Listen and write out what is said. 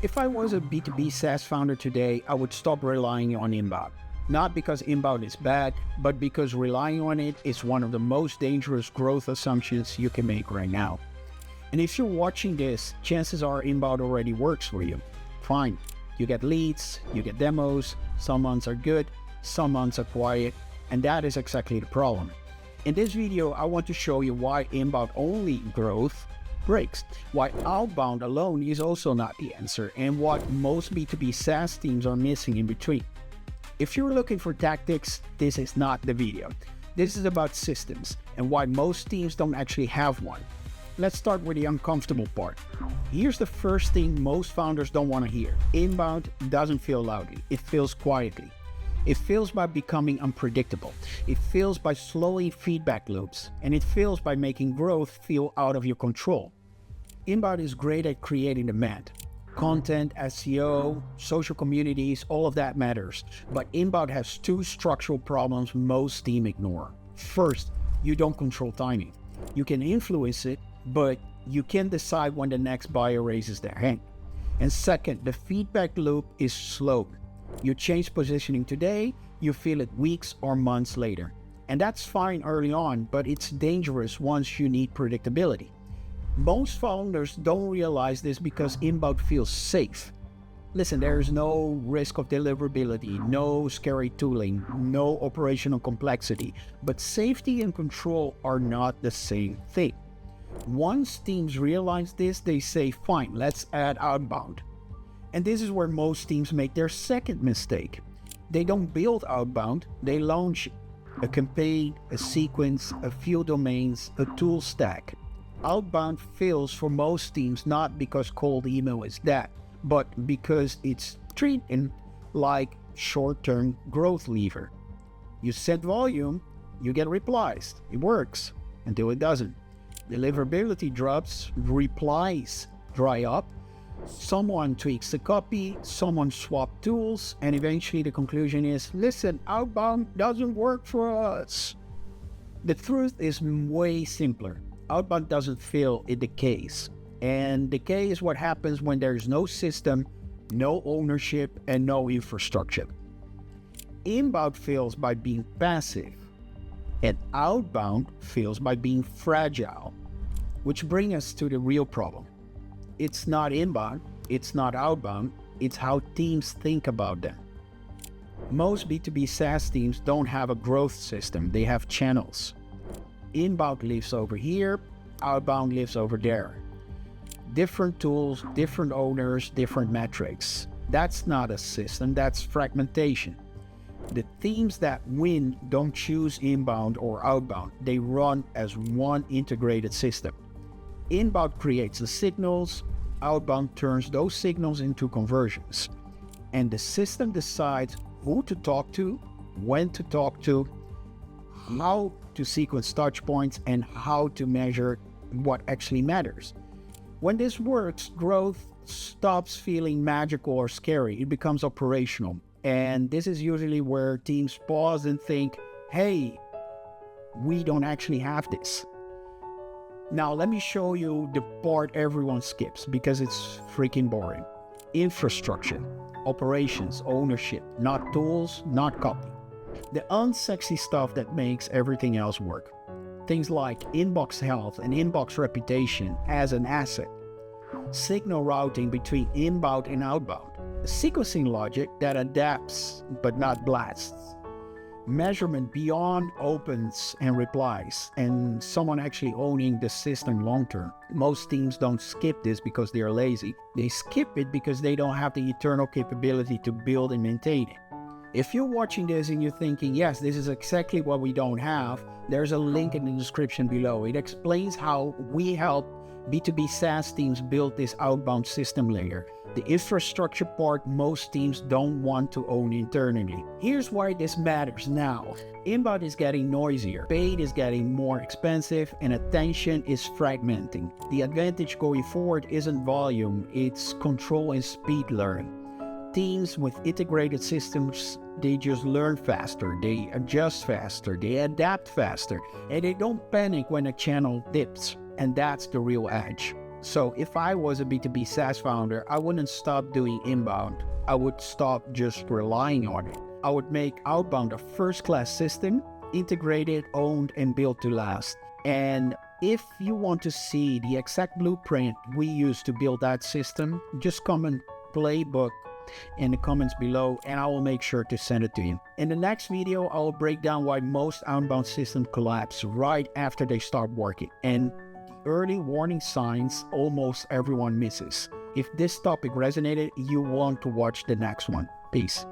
If I was a B2B SaaS founder today, I would stop relying on inbound. Not because inbound is bad, but because relying on it is one of the most dangerous growth assumptions you can make right now. And if you're watching this, chances are inbound already works for you. Fine. You get leads, you get demos, some months are good, some months are quiet, and that is exactly the problem. In this video, I want to show you why inbound only growth breaks, why outbound alone is also not the answer, and what most B2B SaaS teams are missing in between. If you're looking for tactics, this is not the video. This is about systems and why most teams don't actually have one. Let's start with the uncomfortable part. Here's the first thing most founders don't want to hear. Inbound doesn't feel loudly, it feels quietly. It feels by becoming unpredictable. It feels by slowing feedback loops, and it feels by making growth feel out of your control. Inbound is great at creating demand. Content, SEO, social communities, all of that matters. But inbound has two structural problems most teams ignore. First, you don't control timing. You can influence it, but you can't decide when the next buyer raises their hand. And second, the feedback loop is slow. You change positioning today, you feel it weeks or months later. And that's fine early on, but it's dangerous once you need predictability. Most founders don't realize this because inbound feels safe. Listen, there's no risk of deliverability, no scary tooling, no operational complexity, but safety and control are not the same thing. Once teams realize this, they say, fine, let's add outbound. And this is where most teams make their second mistake. They don't build outbound, they launch a campaign, a sequence, a few domains, a tool stack. Outbound fails for most teams not because cold email is dead, but because it's treated like short-term growth lever. You set volume, you get replies. It works until it doesn't. Deliverability drops, replies dry up, someone tweaks the copy, someone swaps tools, and eventually the conclusion is, listen, outbound doesn't work for us. The truth is way simpler. Outbound doesn't fail, it decays. And decay is what happens when there's no system, no ownership, and no infrastructure. Inbound fails by being passive, and outbound fails by being fragile, which brings us to the real problem. It's not inbound, it's not outbound, it's how teams think about them. Most B2B SaaS teams don't have a growth system, they have channels. Inbound lives over here, outbound lives over there. Different tools, different owners, different metrics. That's not a system, that's fragmentation. The teams that win don't choose inbound or outbound, they run as one integrated system. Inbound creates the signals, outbound turns those signals into conversions. And the system decides who to talk to, when to talk to, how to sequence touch points, and how to measure what actually matters. When this works, growth stops feeling magical or scary. It becomes operational. And this is usually where teams pause and think, hey, we don't actually have this. Now, let me show you the part everyone skips because it's freaking boring. Infrastructure, operations, ownership, not tools, not copy. The unsexy stuff that makes everything else work. Things like inbox health and inbox reputation as an asset. Signal routing between inbound and outbound. Sequencing logic that adapts but not blasts. Measurement beyond opens and replies, and someone actually owning the system long-term. Most teams don't skip this because they're lazy. They skip it because they don't have the internal capability to build and maintain it. If you're watching this and you're thinking, yes, this is exactly what we don't have, there's a link in the description below. It explains how we help B2B SaaS teams build this outbound system layer. The infrastructure part most teams don't want to own internally. Here's why this matters now. Inbound is getting noisier, paid is getting more expensive, and attention is fragmenting. The advantage going forward isn't volume, it's control and speed learn. Teams with integrated systems, they just learn faster, they adjust faster, they adapt faster, and they don't panic when a channel dips. And that's the real edge. So if I was a B2B SaaS founder, I wouldn't stop doing inbound. I would stop just relying on it. I would make Outbound a first-class system, integrated, owned, and built to last. And if you want to see the exact blueprint we use to build that system, just comment playbook in the comments below and I will make sure to send it to you. In the next video, I will break down why most outbound systems collapse right after they start working and the early warning signs almost everyone misses. If this topic resonated, you want to watch the next one. Peace.